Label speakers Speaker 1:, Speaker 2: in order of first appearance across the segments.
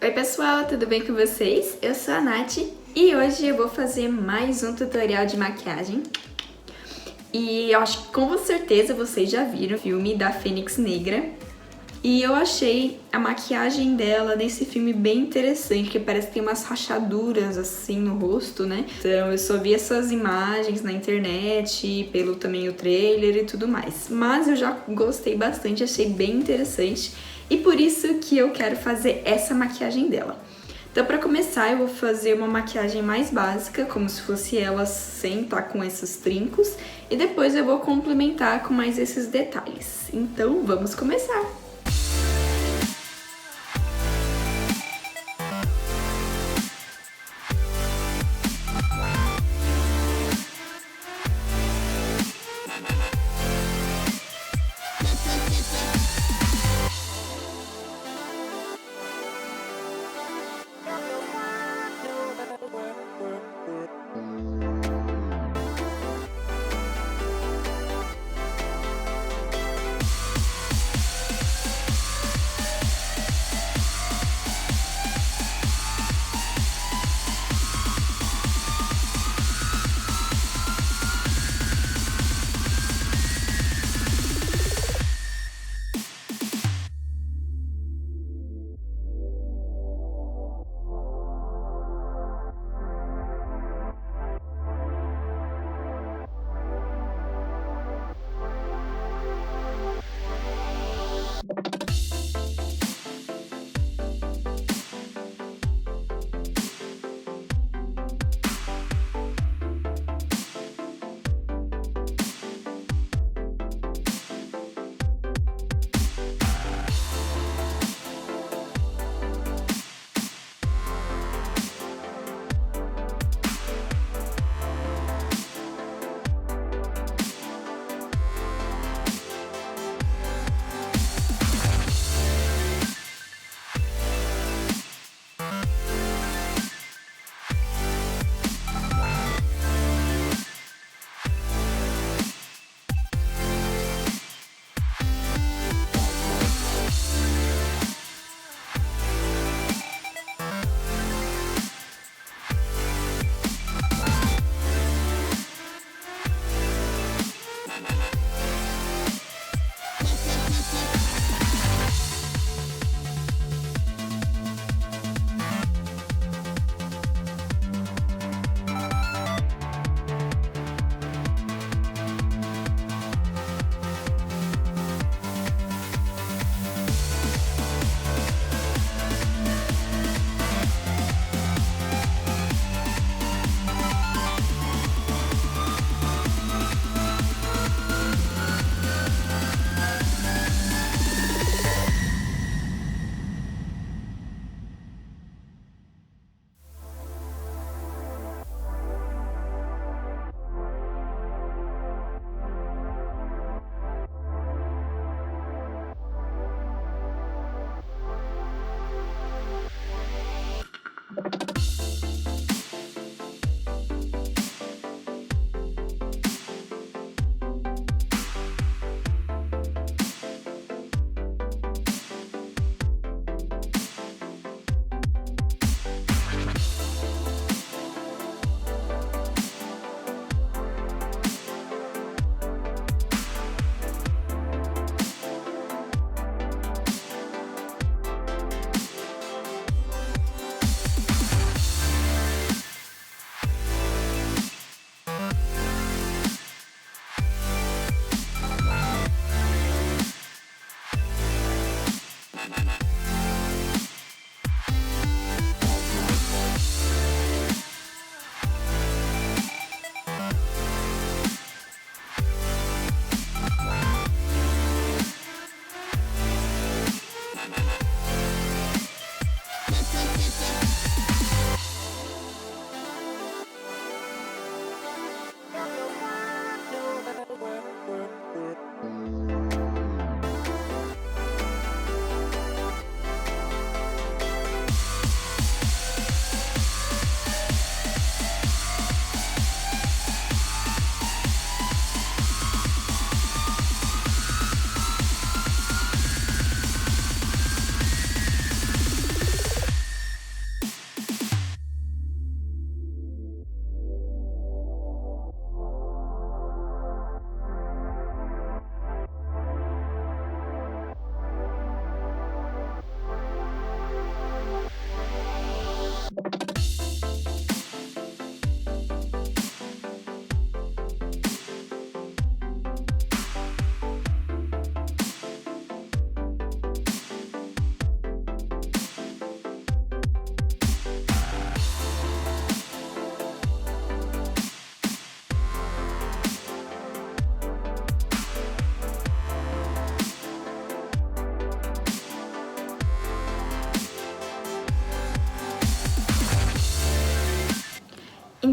Speaker 1: Oi pessoal, tudo bem com vocês? Eu sou a Nath e hoje eu vou fazer mais um tutorial de maquiagem. E eu acho que com certeza vocês já viram o filme da Fênix Negra. E eu achei a maquiagem dela nesse filme bem interessante, que parece que tem umas rachaduras assim no rosto, né? Então eu só vi essas imagens na internet, pelo também o trailer e tudo mais. Mas eu já gostei bastante, achei bem interessante. E por isso que eu quero fazer essa maquiagem dela. Então, para começar, eu vou fazer uma maquiagem mais básica, como se fosse ela sem estar com esses trincos. E depois eu vou complementar com mais esses detalhes. Então, vamos começar!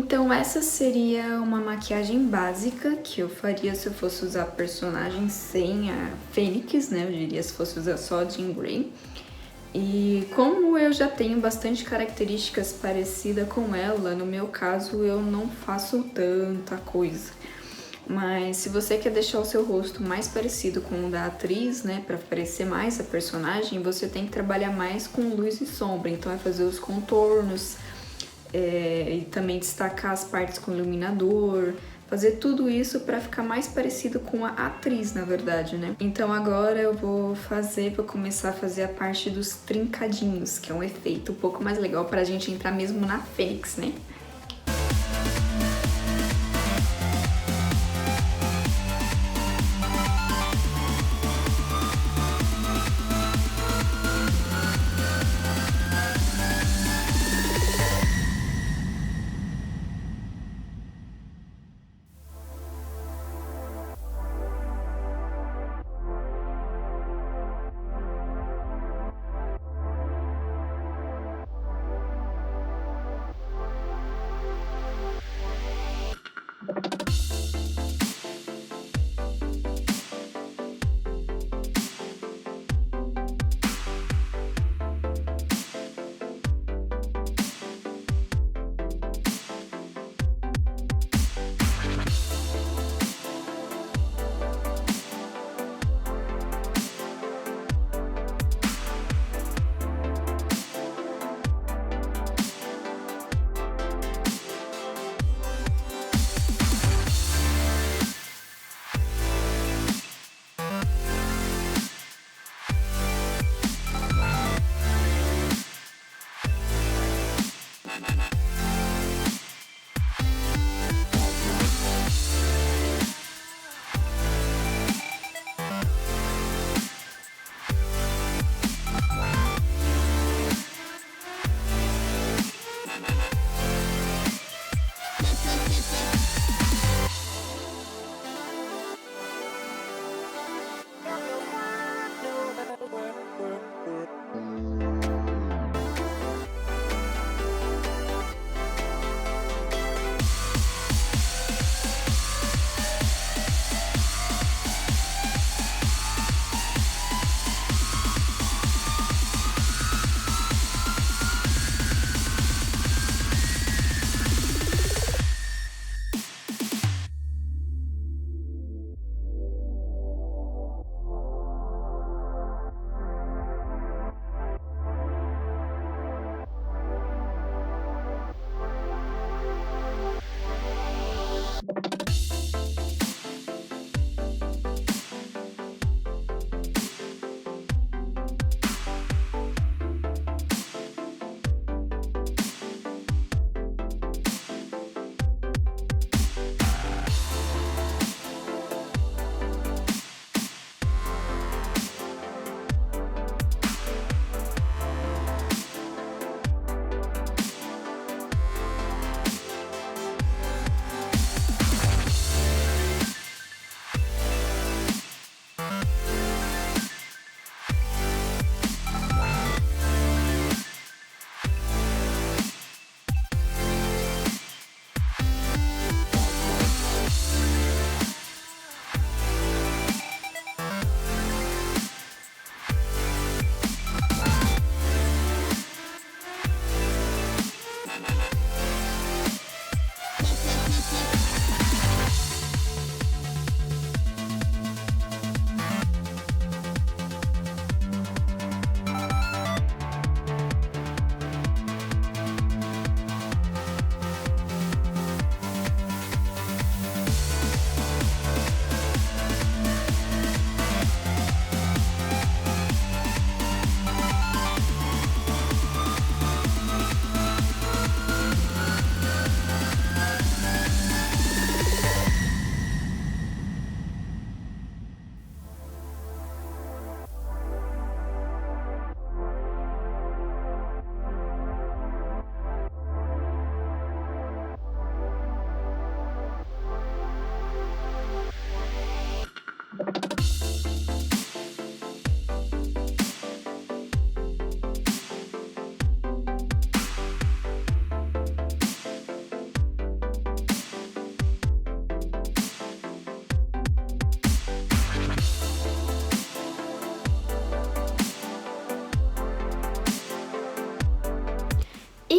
Speaker 1: Então essa seria uma maquiagem básica que eu faria se eu fosse usar personagem sem a Fênix, né? Eu diria se fosse usar só a Jean Grey. E como eu já tenho bastante características parecidas com ela, no meu caso eu não faço tanta coisa. Mas se você quer deixar o seu rosto mais parecido com o da atriz, né, para parecer mais a personagem, você tem que trabalhar mais com luz e sombra. Então é fazer os contornos, e também destacar as partes com iluminador, fazer tudo isso para ficar mais parecido com a atriz, na verdade, né? Então agora eu vou começar a fazer a parte dos trincadinhos, que é um efeito um pouco mais legal pra gente entrar mesmo na Fênix, né?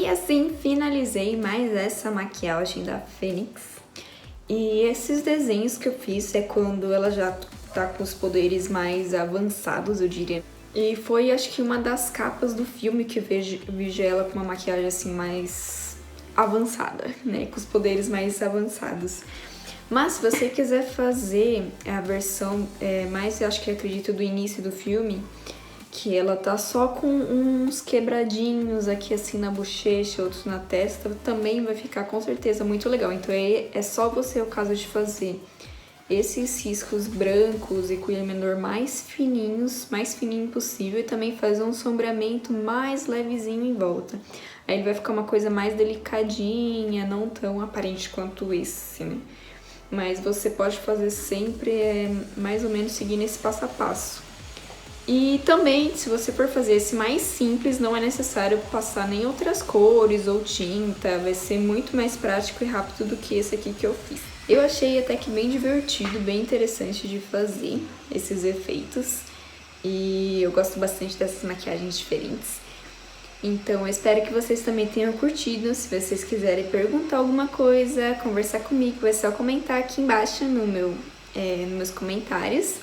Speaker 1: E assim finalizei mais essa maquiagem da Fênix. E esses desenhos que eu fiz é quando ela já tá com os poderes mais avançados, eu diria. E foi, acho que, uma das capas do filme que eu vejo ela com uma maquiagem assim mais avançada, né? Com os poderes mais avançados. Mas se você quiser fazer a versão mais, eu acho que acredito, do início do filme, que ela tá só com uns quebradinhos aqui assim na bochecha, outros na testa, também vai ficar com certeza muito legal. Então é só você, o caso de fazer esses riscos brancos e com iluminador mais fininhos, mais fininho possível, e também fazer um sombreamento mais levezinho em volta. Aí ele vai ficar uma coisa mais delicadinha, não tão aparente quanto esse, né? Mas você pode fazer sempre mais ou menos seguindo esse passo a passo. E também, se você for fazer esse mais simples, não é necessário passar nem outras cores ou tinta, vai ser muito mais prático e rápido do que esse aqui que eu fiz. Eu achei até que bem divertido, bem interessante de fazer esses efeitos, e eu gosto bastante dessas maquiagens diferentes. Então eu espero que vocês também tenham curtido. Se vocês quiserem perguntar alguma coisa, conversar comigo, é só comentar aqui embaixo nos meus comentários.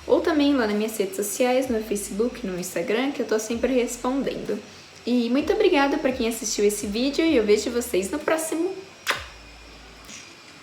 Speaker 1: Ou também lá nas minhas redes sociais, no Facebook, no Instagram, que eu tô sempre respondendo. E muito obrigada para quem assistiu esse vídeo e eu vejo vocês no próximo.